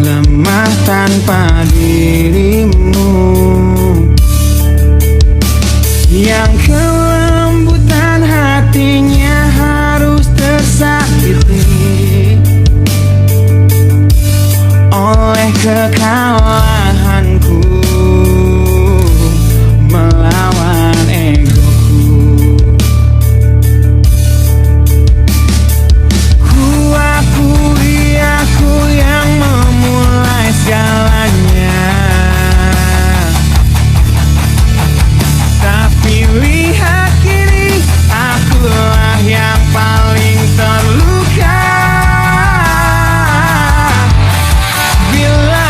lemah tanpa dirimu, yang kelembutan hatinya harus tersakiti oleh kekalahanku melawan egoku. Ku akui aku yang memulai segalanya, tapi lihat kini akulah yang paling terluka. Bila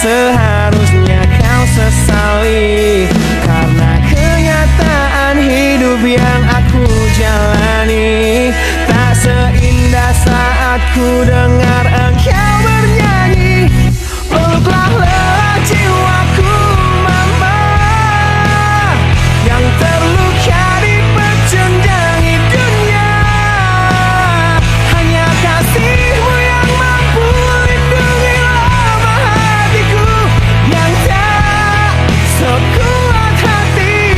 seharusnya kau sesali, karena kenyataan hidup yang aku jalani tak seindah saat ku dengar engkau bernyanyi. Peluklah lelah jiwaku mama, yang terluka dipecundangi dunia. Hanya kasihmu yang mampu lindungi lama hatiku yang tak sekuat hatimu.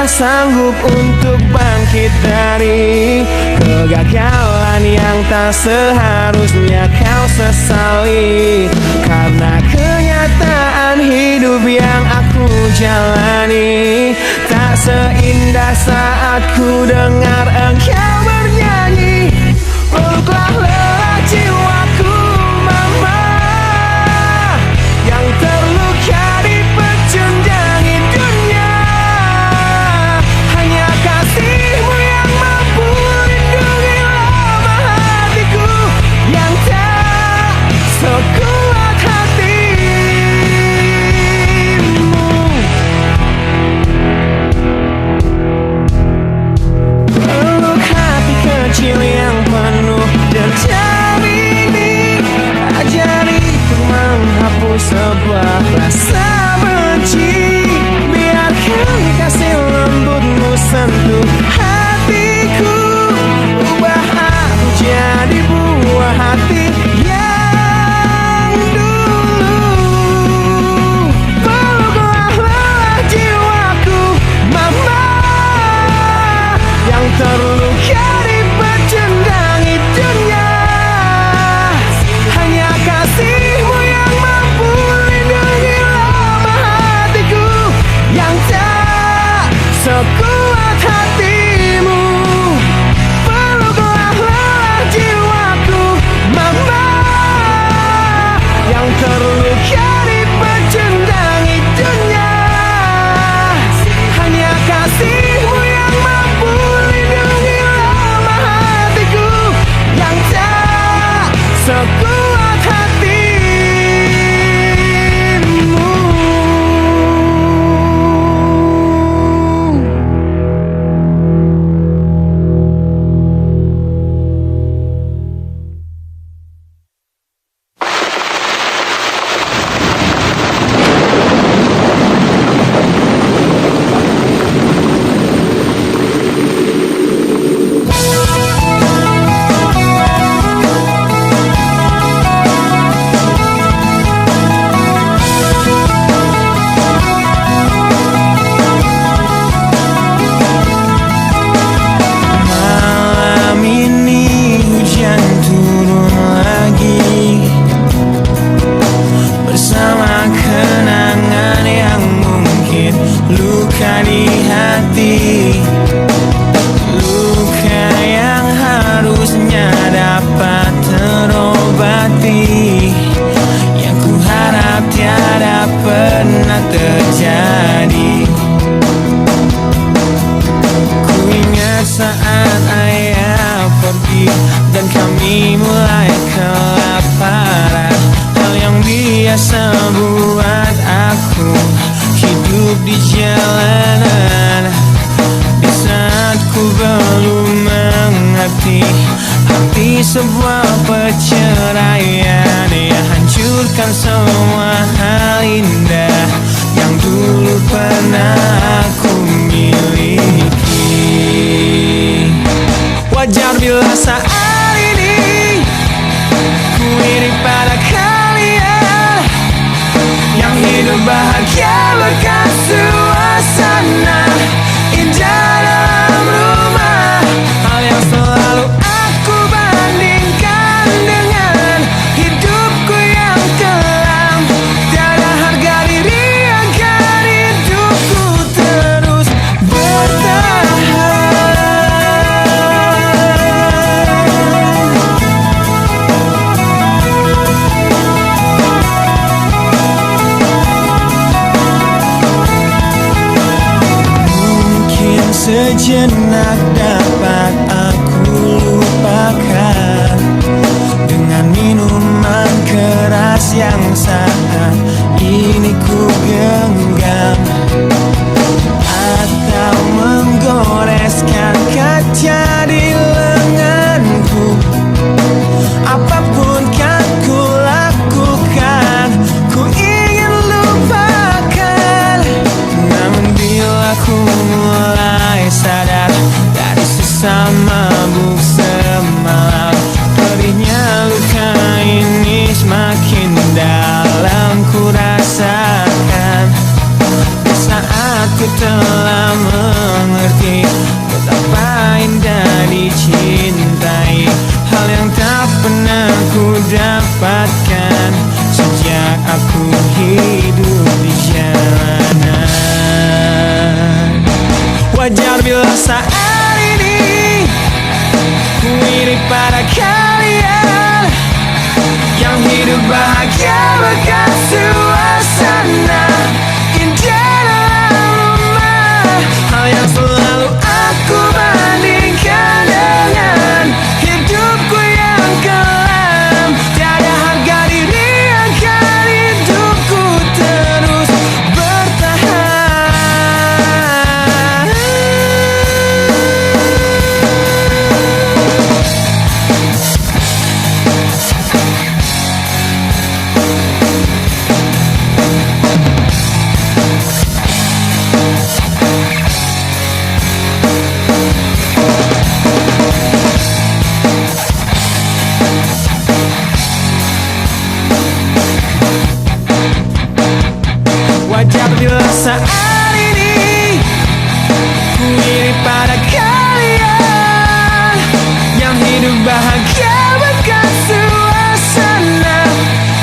Sanggup untuk bangkit dari kegagalan yang tak seharusnya kau sesali, karena kenyataan hidup yang aku jalani tak seindah saat ku dengar engkau bernyanyi. Peluklah lelah jiwaku mama, yang terluka dipecundangi dunia. Kasihmu yang mampu lindungi lama hatiku yang tak sekuat hatimu. Peluk hati kecil yang penuh dendam ini, ajariku menghapus sebuah rasa benci. Biarkan kasih lembutmu sentuh hatiku, ubah aku jadi buah hati yang dulu. Peluklah lelah jiwaku mama, yang terluka dipecundangi dunia. Hanya kasihmu yang mampu lindungi lama hatiku yang tak sekuat hatimu. Peluklah lelah jiwaku mama, yang terluka dipecundangi dunia. Hanya kasihmu yang mampu lindungi lama hatiku yang tak sekuat hatimu. Sebuah perceraian yang hancurkan semua hal indah yang dulu pernah aku miliki. Wajar bila saat ini ku iri pada kalian yang hidup bahagia berkat suasana indah dalam rumah. Hal yang selalu aku bandingkan dengan hidupku yang kelam. Tiada harga diri agar hidupku terus sejenak dapat aku lupakan dengan minuman keras yang saat ini ku genggam, atau menggoreskan kaca di lenganku. Apapun kan ku lakukan, ku ingin lupakan. Namun bila ku mulai sadar dari sisa mabuk semalam, perihnya luka ini semakin dalam ku rasakan. Di saat ku telah mengerti betapa indah dicintai, hal yang tak pernah ku dapatkan sejak aku hidup di jalanan. Wajar bila saat ini ku iri pada kalian yang hidup bahagia bekas suasana indah dalam rumah. Hal yang selalu aku bandingkan dengan hidupku yang kelam. Tiada harga diri akan hidupku terus bertahan. Wajar bila saat ini ku iri pada kalian yang hidup bahagia bekas suasana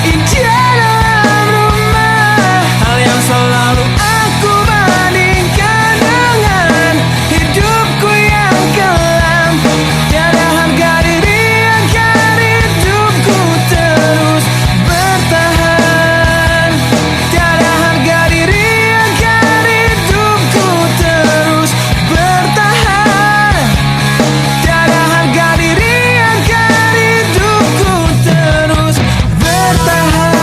indah dalam rumah. Hal yang selalu aku bandingkan dengan hidupku yang kelam. Tiada harga diri akan hidupku terus bertahan. Tiada harga diri akan hidupku terus bertahan. Tiada harga diri akan hidupku terus bertahan.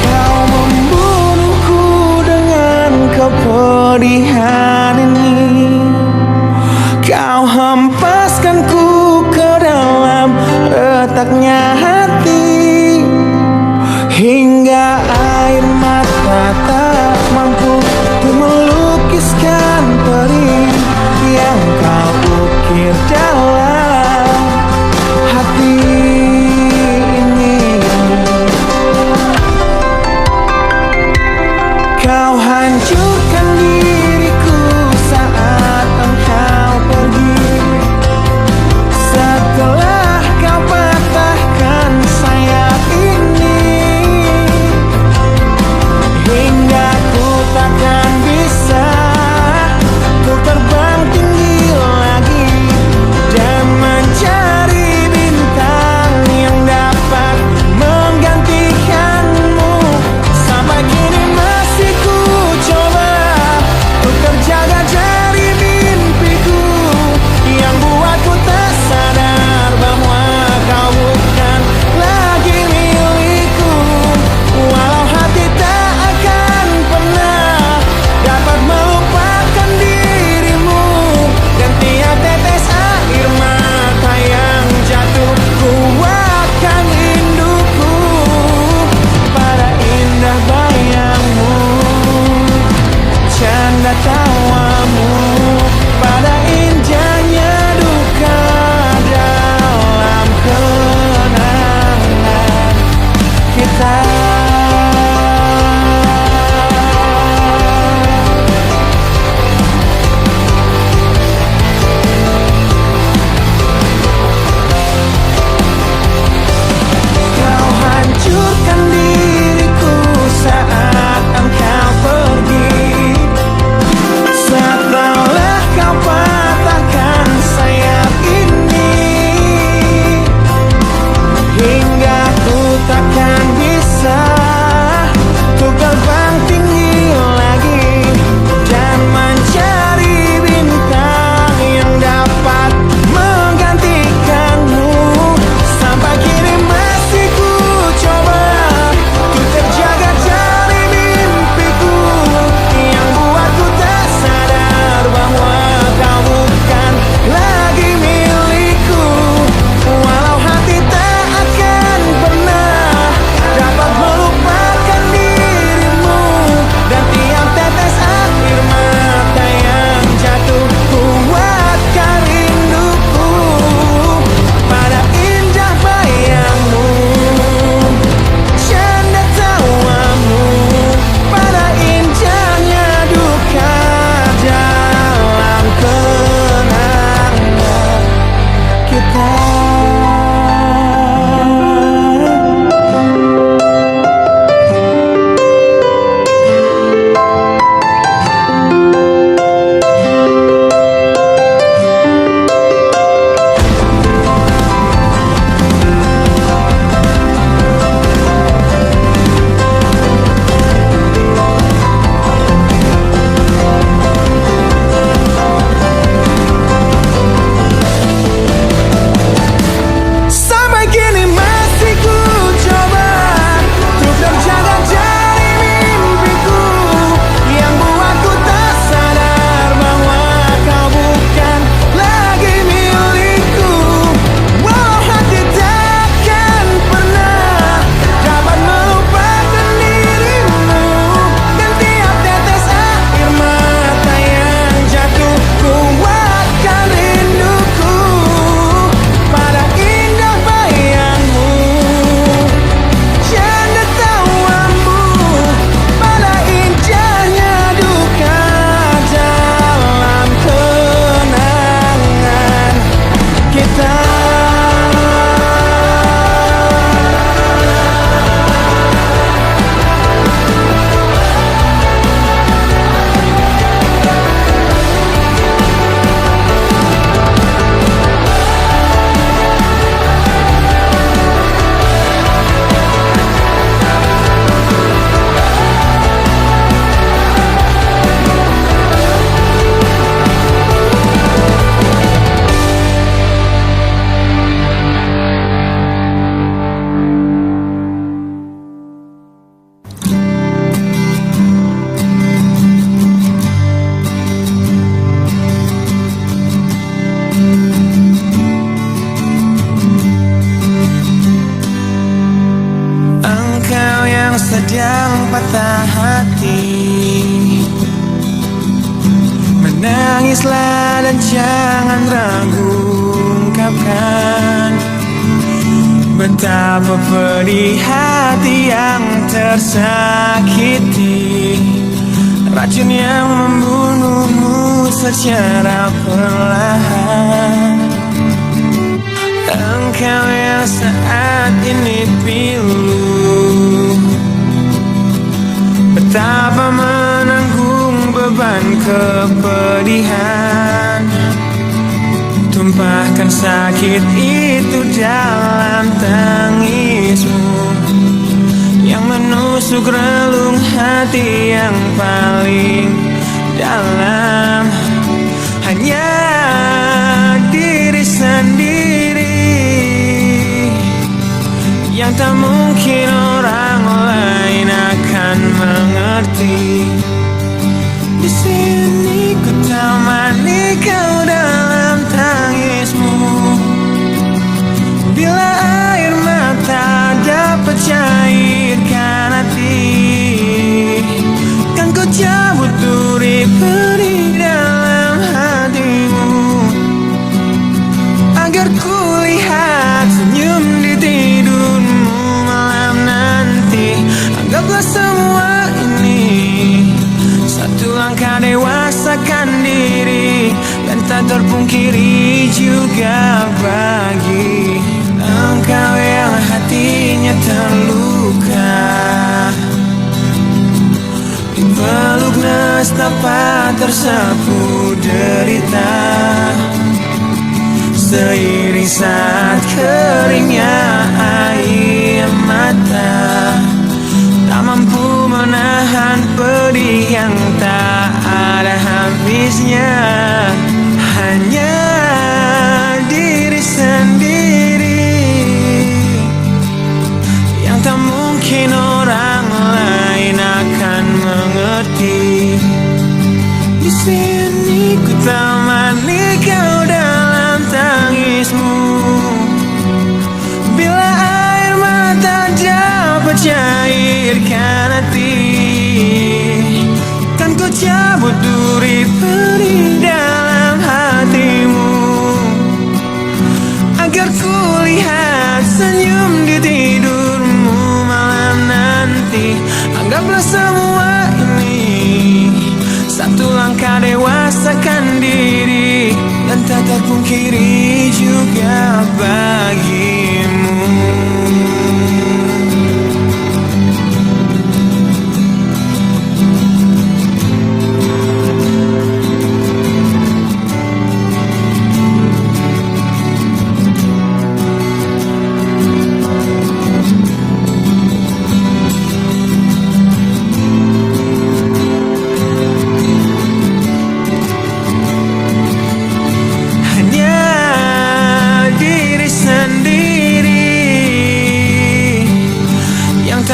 Kau membunuhku dengan kepedihan ini. Kau hempaskanku ke dalam retaknya hati, hingga air mata tak mampu untuk melukiskan perih yang kau ukir dalam hati ini. Kau hancurkan diriku saat engkau pergi. Setelah kau patahkan sayap ini, hingga ku takkan bisa ku terbang tinggi lagi dan mencari bintang yang dapat menggantikanmu. Sampai kini masih ku coba untuk terjaga dari mimpiku yang buatku tak sadar bahwa kau bukan lagi milikku. Walau hati tak akan pernah dapat melupakan dirimu, dan tiap tetes air mata yang jatuh ku akan rinduku pada indah bayangmu. Canda sedang patah hati. Menangislah dan jangan ragu ungkapkan betapa pedih hati yang tersakiti. Racun yang membunuhmu secara perlahan. Engkau yang saat ini pilu, betapa menanggung beban kepedihan. Tumpahkan sakit itu dalam tangismu yang menusuk relung hati yang paling dalam. Hanya diri sendiri yang tak mungkin orang lain akan mengerti. Di sini ku temani kau dalam tangismu. Bila air mata dapat cairkan hati, kan ku cabut duri perih dalam hatimu, agar ku lihat senyum di tidurmu malam nanti. Anggaplah semua ini satu langkah dewasakan diri, dan tak terpungkiri juga bagi engkau yang hatinya terluka. Dipeluk nestapa tersapu derita, seiring saat keringnya air mata. Tak mampu menahan pedih yang tak ada habisnya. Hanya diri sendiri yang tak mungkin orang lain akan mengerti. Di sini ku temani kau dalam tangismu. Bila air mata dapat cairkan hati, kan ku cabut duri perih dalam hatimu, agar ku lihat senyum di tidurmu malam nanti. Anggaplah semua ini satu langkah dewasakan diri, dan tak terpungkiri juga bagimu.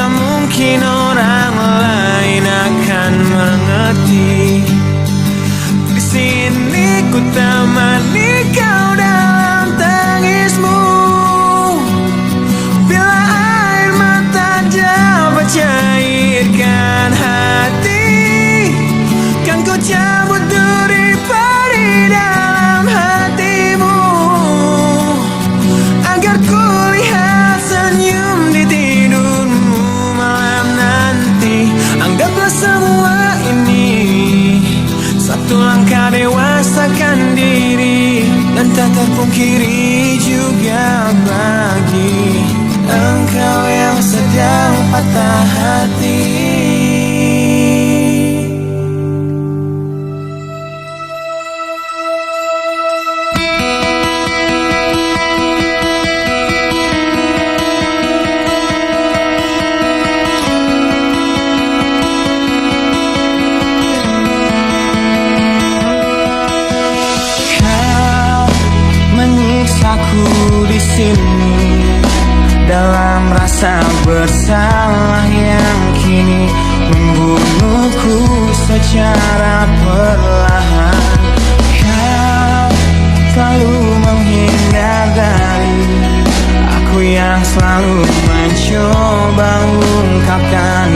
Mungkin orang lain akan mengerti. Di sini ku temani kau dalam tangismu. Bila air mata dapat cairkan hati, kan ku cabut duri perih dalam hatimu, agar ku lihat senyum di tidurmu malam nanti. Anggaplah semua ini satu langkah dewasakan diri, dan tak terpungkiri juga bagi engkau yang sedang patah hati. Aku di sini dalam rasa bersalah yang kini membunuhku secara perlahan. Kau selalu menghindar dari aku yang selalu mencoba ungkapkan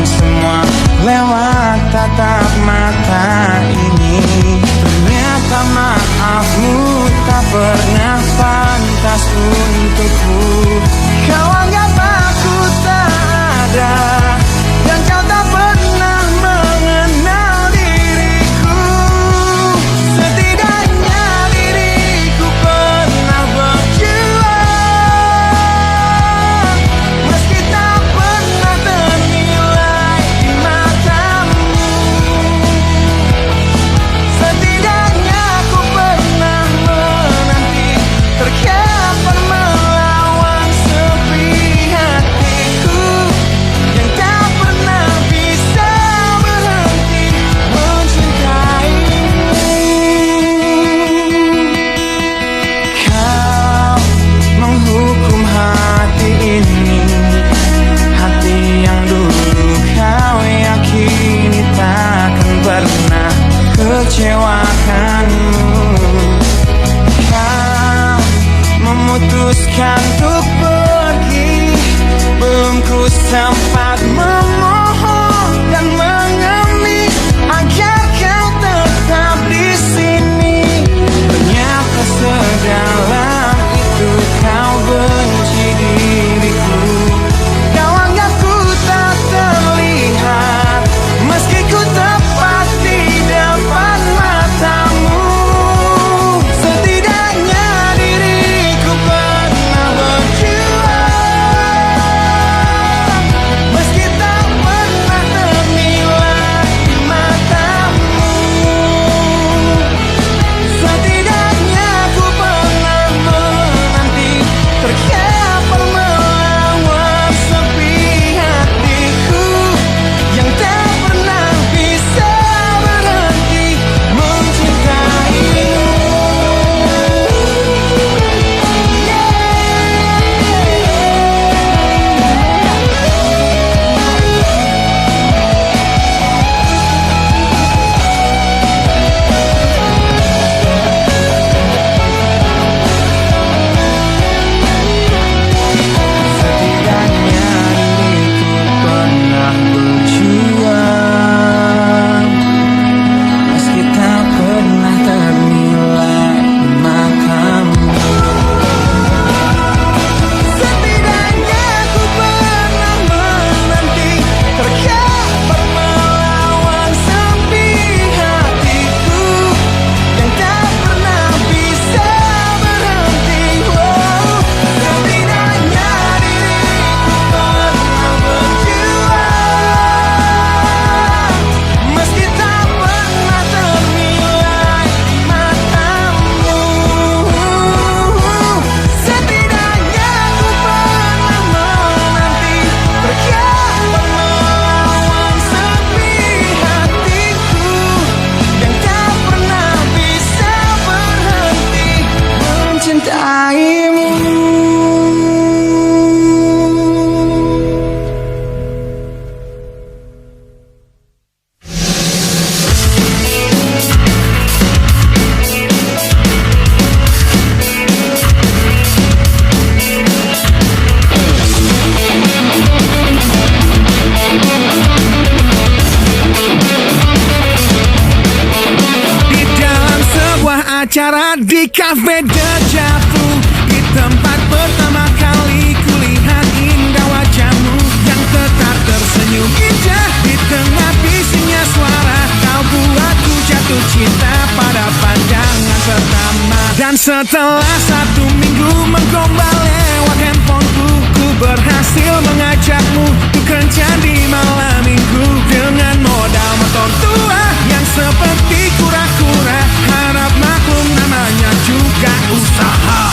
acara di Cafe Deja Vu, di tempat pertama kali kulihat indah wajahmu yang tetap tersenyum indah di tengah bisingnya suara. Kau buatku jatuh cinta pada pandangan pertama. Dan setelah 1 minggu menggombal lewat handphoneku, ku berhasil mengajakmu ku kencan di malam minggu dengan modal motor tua yang seperti kura-kura. Harap maklum namanya juga usaha.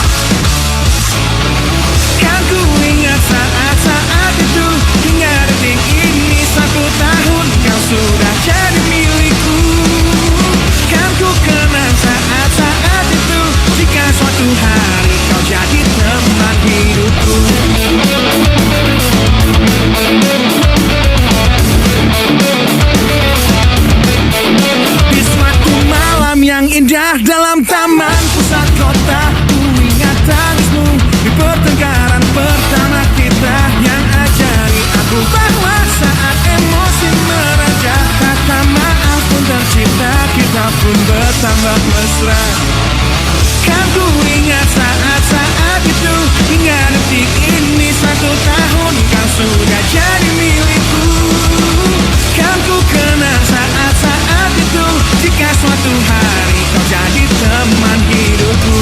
Kan ku ingat saat-saat itu, hingga detik ini 1 tahun kau sudah jadi milikku. Kan ku kenang saat-saat itu, jika suatu hari kau jadi teman hidupku. Di suatu malam yang indah dalam taman pusat kota, ku ingat tangismu di pertengkaran pertama kita, yang ajari aku bahwa saat emosi meraja, kata maaf pun tercipta, kita pun bertambah mesra. Kan ku ingat saat-saat itu, hingga detik ini 1 tahun kau sudah jadi milikku. Kan ku kenang saat-saat itu, jika suatu hari kau jadi teman hidupku.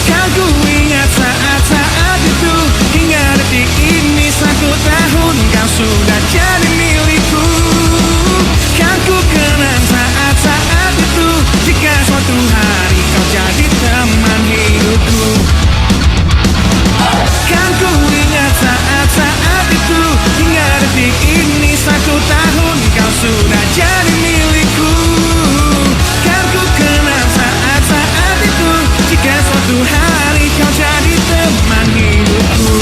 Kan ku ingat saat-saat itu, hingga detik ini 1 tahun kau sudah jadi milikku. Kan ku kenang saat-saat itu, jika suatu hari kau jadi teman hidupku. Kan ku ingat saat-saat itu, hingga detik ini 1 tahun kau sudah jadi milikku. Kan ku kenang saat-saat itu, jika suatu hari kau jadi teman hidupku.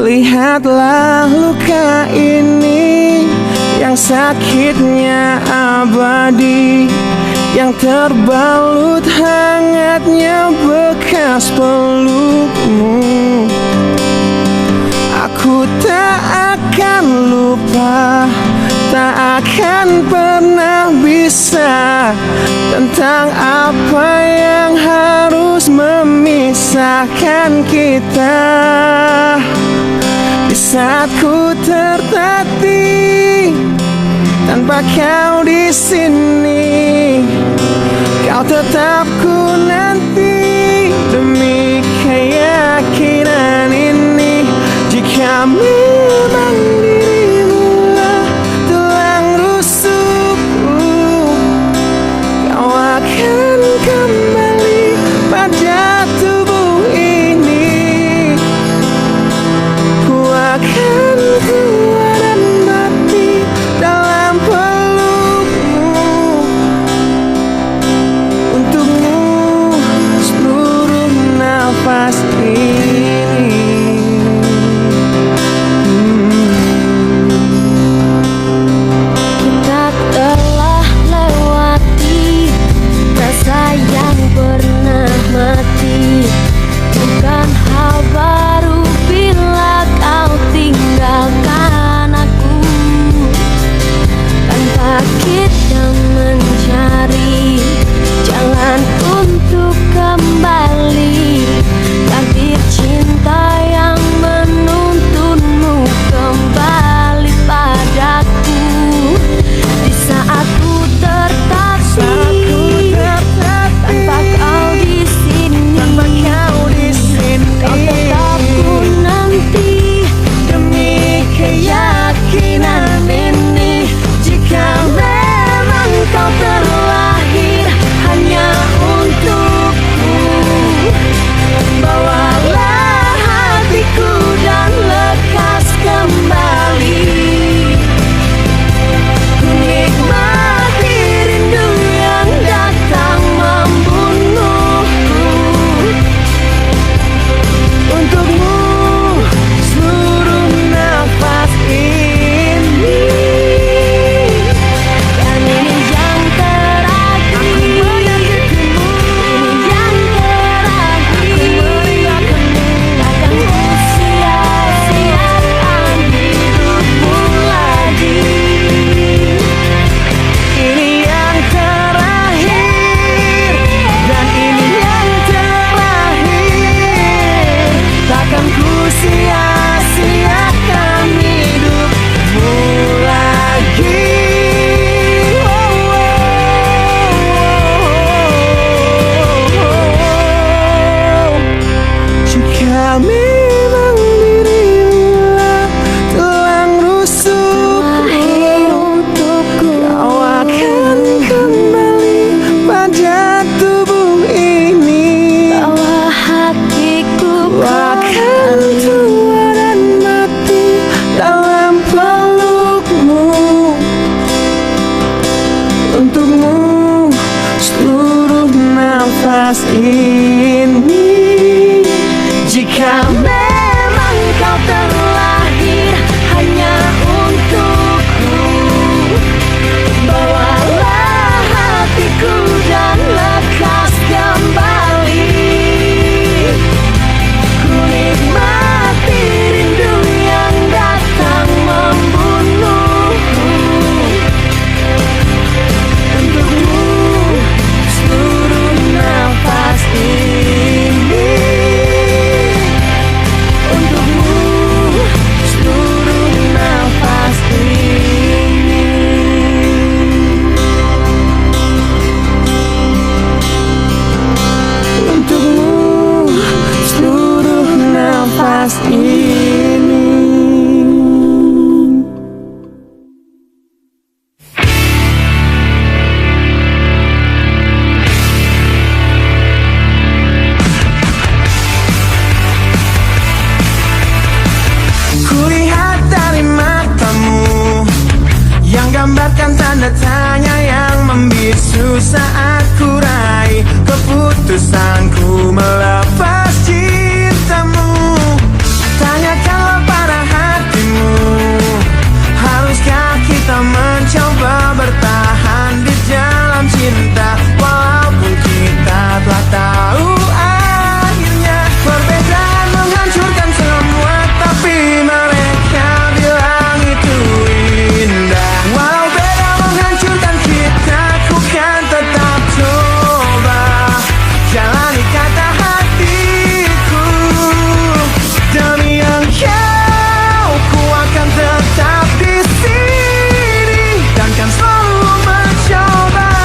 Lihatlah luka ini yang sakitnya abadi, yang terbalut hangatnya bekas pelukmu. Aku tak akan lupa, tak akan pernah bisa, tentang apa yang harus memisahkan kita. Di saat ku tertatih tanpa kau di sini, kau tetap ku nanti demi keyakinan ini. Jika memang dirimulah tulang rusukku, kau akan kembali pada tubuh ini. Ku akan kuat dan mati dalam pelukmu, untukmu seluruh nafas ini. nafas ini. Jika memang kau terlahir hanya untukku, bawalah hatiku dan lekas kembali. Ku nikmati rindu yang datang membunuhku. Untukmu seluruh nafas ini. Untukmu seluruh nafas ini. Untukmu seluruh nafas ini. Kulihat dari matamu yang gambarkan tanda tanya yang membisu saat ku raih keputusanku melepas cintamu. Tanyakanlah pada hatimu, haruskah kita mencoba bertahan di dalam cinta walaupun kita telah tahu akhirnya perbedaan menghancurkan semua, tapi mereka bilang itu indah. Walau beda menghancurkan kita, ku kan tetap coba jalani kata hatiku. Demi engkau, ku akan tetap di sini dan kan selalu mencoba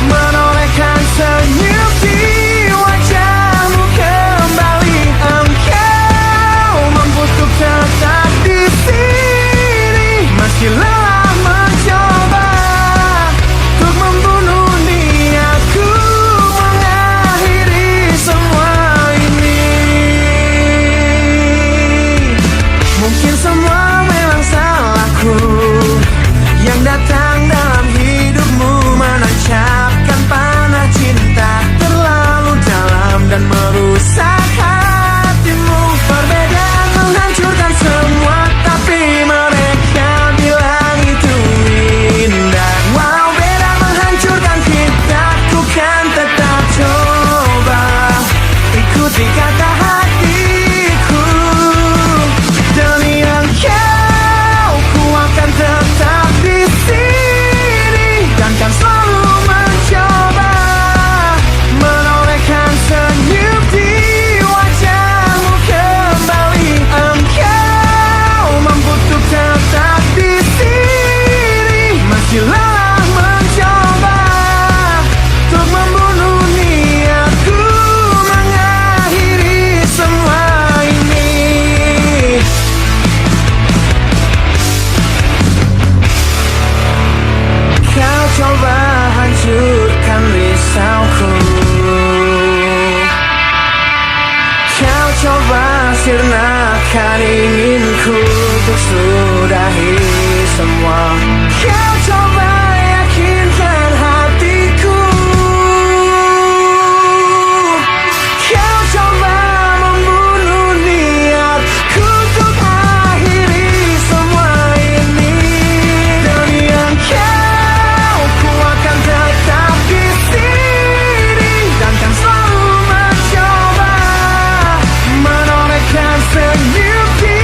menolehkan senyum di wajahmu kembali. Engkau mampu untuk tetap di sini, meski lelah mencoba untuk membunuh niatku mengakhiri semua ini. Mungkin semua memang salahku yang datang dalam hidupmu menancapkan panah cinta terlalu dalam dan merusak hatimu. Perbedaan menghancurkan semua, tapi mereka bilang itu indah. Walau beda menghancurkan kita, ku kan tetap coba ikuti kata hatiku. Demi engkau, ku akan tetap di sini dan kan selalu mencoba menolehkan senyum di wajahmu kembali. Engkau mampu untuk tetap di sini, meski lelah mencoba untuk membunuh niatku mengakhiri semua ini. Kau coba hancurkan risauku, kau coba sirnakan inginku untuk sudahi semua. Kau coba yakinkan hatiku, kau coba membunuh niatku untuk akhiri semua ini. Demi engkau, ku akan tetap di sini dan kan selalu mencoba menolehkan senyum di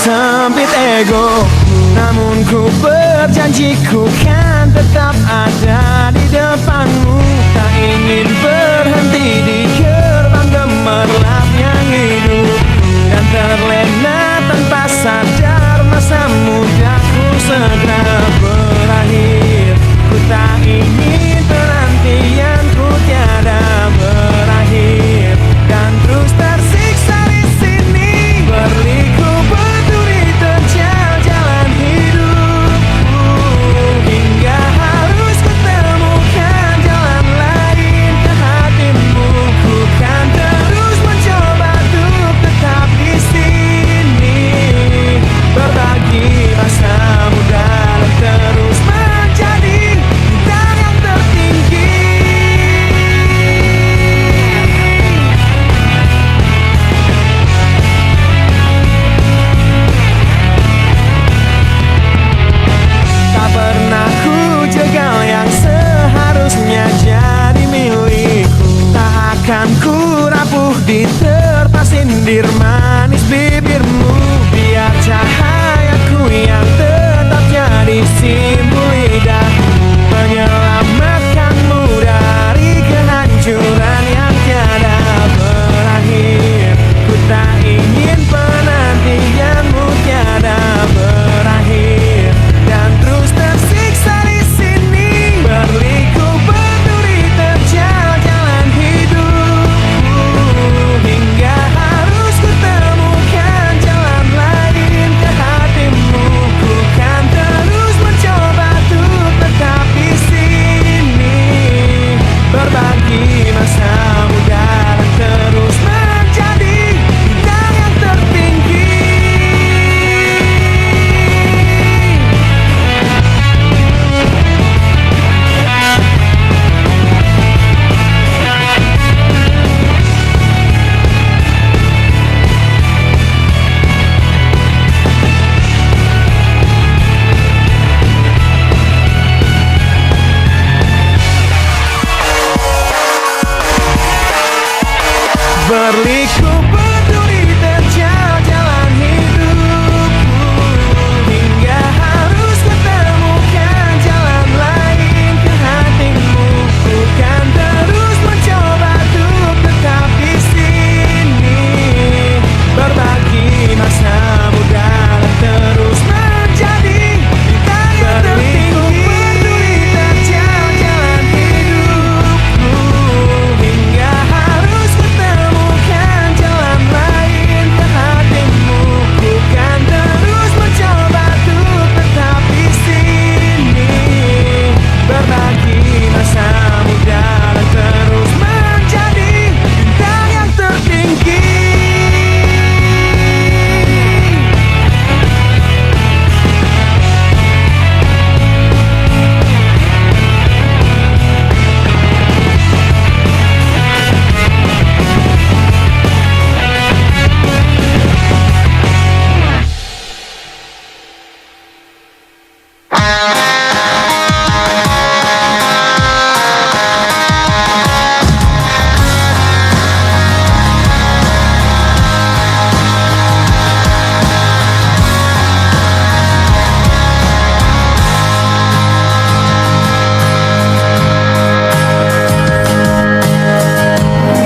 sempit ego. Namun ku berjanji ku kan tetap ada di depanmu. Tak ingin berhenti di gerbang gemerlap yang hidup, dan terlena tanpa sadar masa mudaku segera berakhir. Ku tak ingin penantianku tiada berakhir, dan terus tersiksa di sini berliku berduri terjal jalan hidupku, hingga harus kutemukan jalan lain ke hatimu. Ku kan terus mencoba untuk tetap di sini, berbagi rasa muda dan terus menjadi bintang yang tertinggi. Tak pernah ku jegal yang seharusnya jadi milikku. Tak akan ku rapuh diterpa sindir manis bibirmu. Biar cahayaku yang tetap jadi simbol lidahmu, menyelamatkanmu dari kehancuran yang tiada berakhir. Ku tak ingin penantianmu tiada berakhir, dan terus tersiksa di sini berliku berduri terjal jalan hidupku, hingga harus kutemukan jalan lain ke hatimu. Ku kan terus mencoba untuk tetap di sini, berbagi masa muda dan terus menjadi bintang yang tertinggi. Berliku berduri terjal jalan hidupku, hingga harus kutemukan jalan lain ke hatimu. Ku kan terus mencoba untuk tetap di sini, berbagi masa muda dan terus menjadi bintang yang tertinggi. Berduri terjal jalan hidupku, hingga harus kutemukan jalan lain ke hatimu. Ku kan terus mencoba untuk tetap di sini, berbagi masa muda dan terus menjadi bintang yang tertinggi.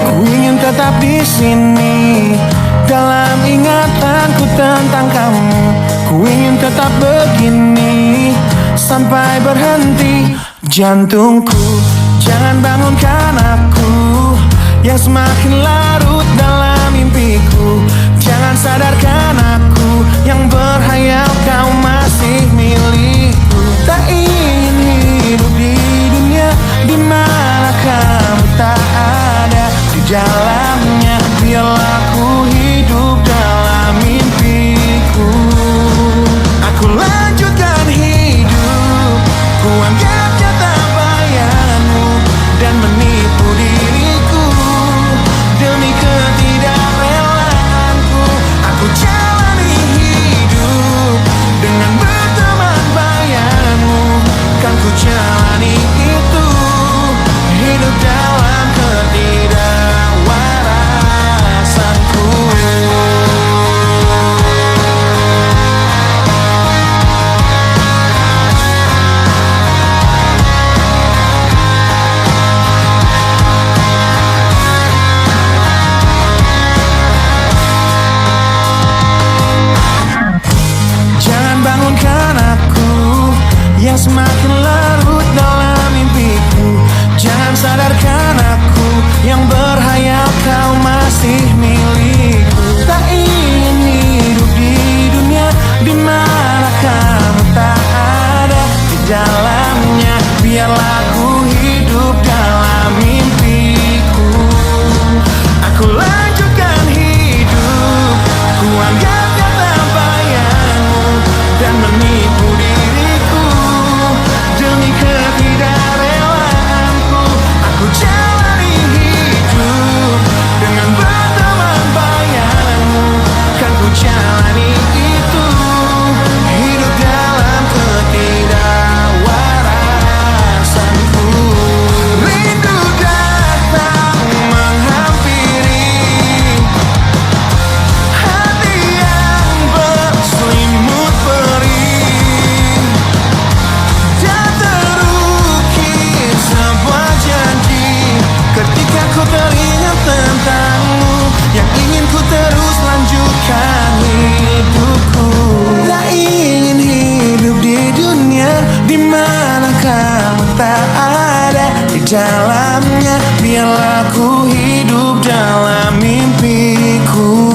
Ku ingin tetap di sini dalam ingatanku tentang kamu. Ku ingin tetap begini sampai berhenti jantungku. Jangan bangunkan aku yang semakin larut dalam mimpiku. Jangan sadarkan aku yang berhayal kau masih milikku. Tak ingin hidup di dunia di mana kamu tak ada di dalamnya. Biarlah ku hidup dalam mimpiku. Aku lanjutkan hidup, ku anggap nyata bayanganmu dan menipu diriku demi terus lanjutkan hidupku. Tak ingin hidup di dunia dimana kamu tak ada di dalamnya. Biarlah ku hidup dalam mimpiku.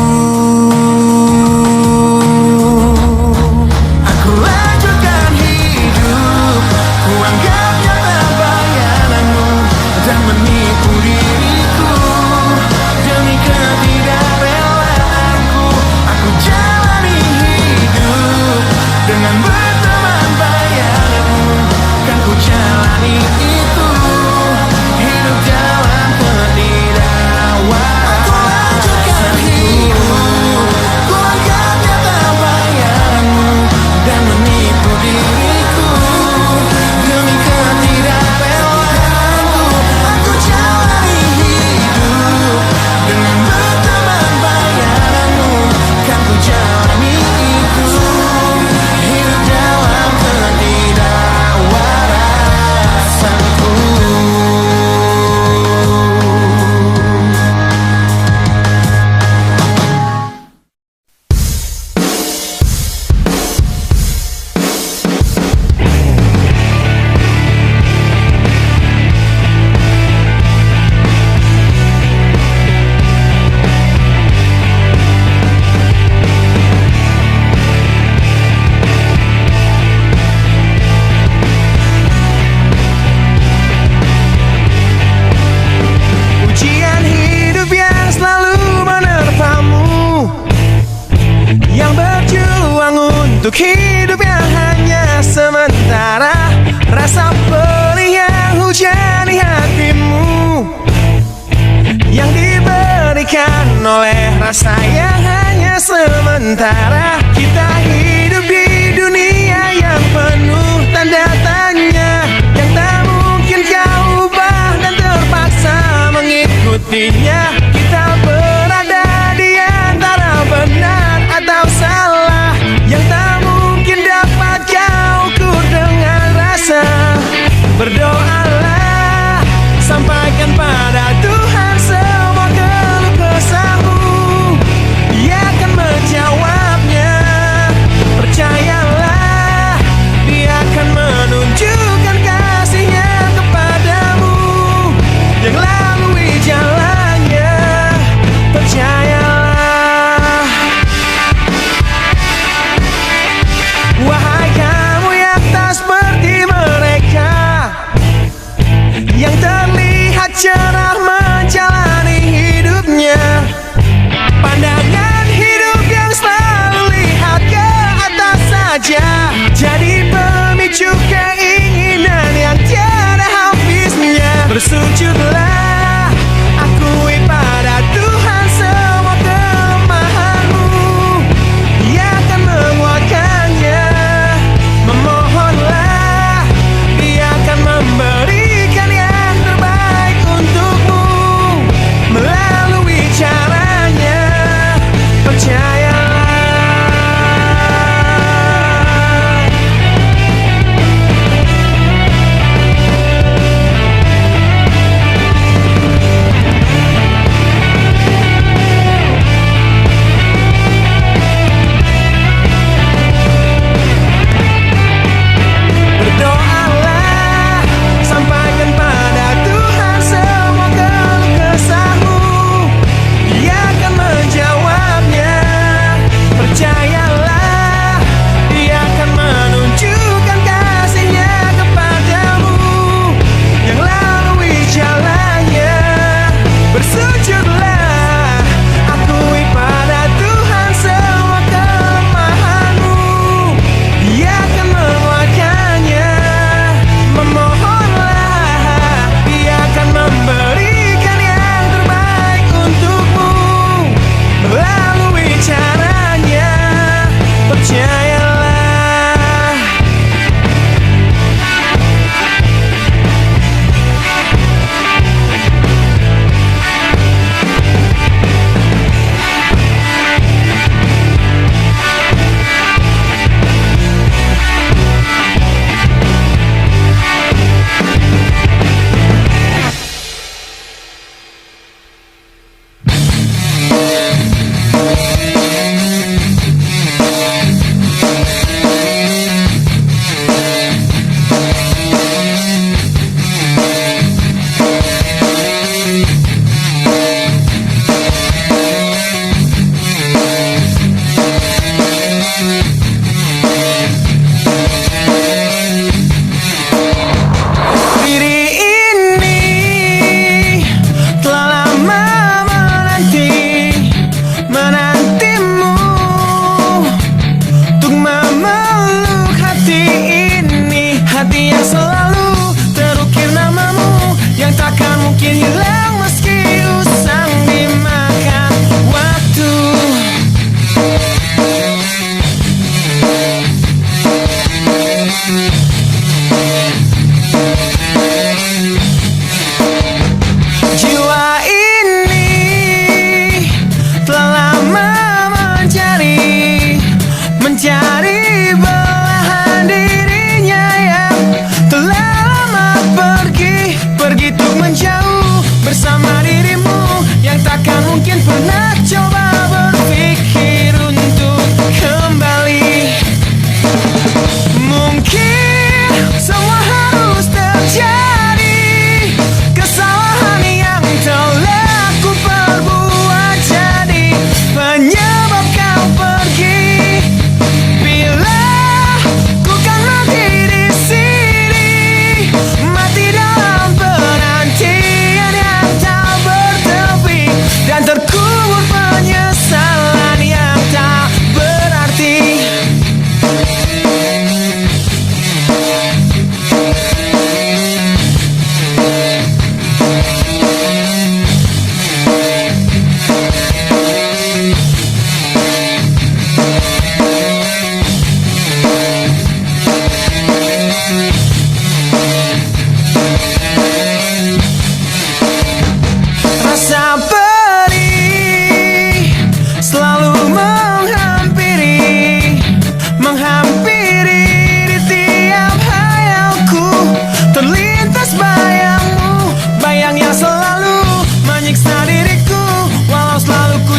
Aku lanjutkan hidup, ku anggap nyata bayanganmu dan menipu diriku. Demi ketidakrelaan aku jalani hidup dengan berteman bayanganmu. Kan ku jalani itu, hidup dalam ketidakwarasan. Ku anggap nyata bayanganmu dan menipu diriku. Demi ketidakrelaan aku jalani hidup dengan berteman bayanganmu. Kan ku jalani itu, hidup dalam ketidakwarasanku. Ujian hidup yang selalu menerpamu, yang berjuang untuk hidup yang hanya sementara. Rasa pedih yang hujani hatimu, yang diberikan oleh rasa yang hanya sementara. Kita hidup di dunia yang penuh tanda tanya, yang tak mungkin kau ubah dan terpaksa mengikutinya. Kita berada di antara benar atau salah, yang tak mungkin dapat kau ukur dengan rasa. Berdoalah, sampaikan pada Tuhan semua keluh kesahmu. Dia akan menjawabnya. Percayalah, Dia akan menunjukkan kasih-Nya kepadamu. Yang lalui jalannya,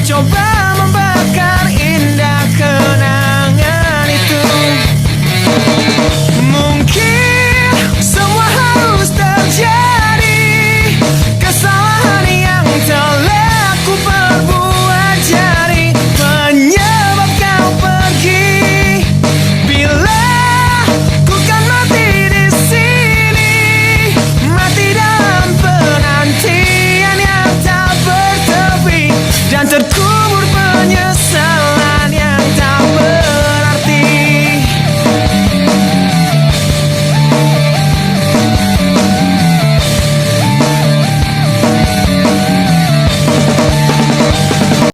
coba